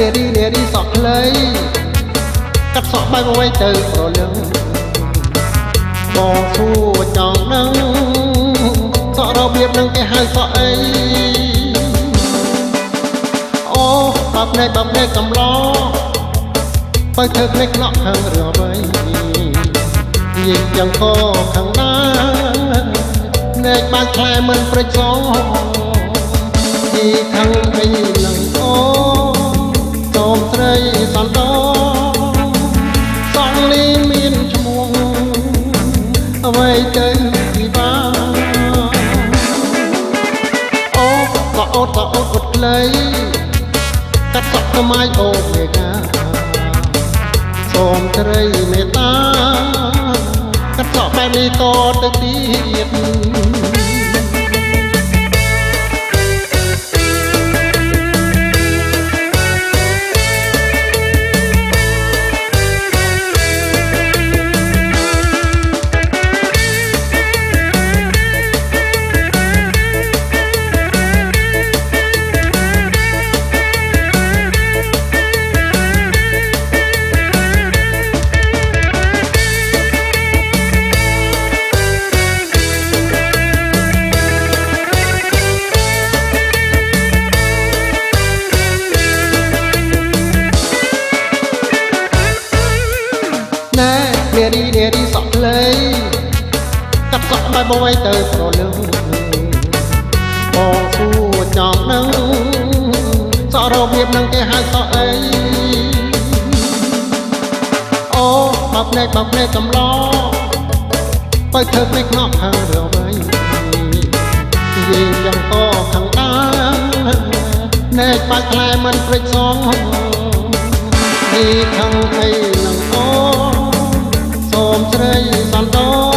នារីសក់ខ្លីកាត់សក់បែបអ្វីទៅប្រលឹងបងសួរចង់ដឹងសក់របៀបនឹងគេហៅសក់អីអូបាប់ភ្នែកកំឡោបើធ្វើភ្នែកខ្នក់ខាងរឿងអ្វីនិយាយយ៉ាងក៏ខាងណាភ្នែកបានខ្លែមិនព្រិចសងទីខាងអីនឹងអូសូមស្រីសន្តោសងលីមានឈ្មោះអ្វីទៅពីបានអូក៏អូតគាត់ខ្លីកាត់សក់ថ្មៃអូមេកាសូមស្រីមេត្តាកាត់សក់បែបនេះតទៅទៀតនារីសក់ខ្លីកាត់សក់បែបអ្វីទៅប្រលឹងបងសួរចង់ដឹងសក់របៀបនឹងគេហៅសក់អីអូបាប់ភ្នែកកំឡោបើធ្វើភ្នែកខ្នក់ខាងរឿងអ្វីនិយាយយ៉ាងក៏ខាងដាភ្នែកបាច់ខ្លែមិនព្រិចសងទីខាងអីនឹងអូសូមស្រីសន្តោ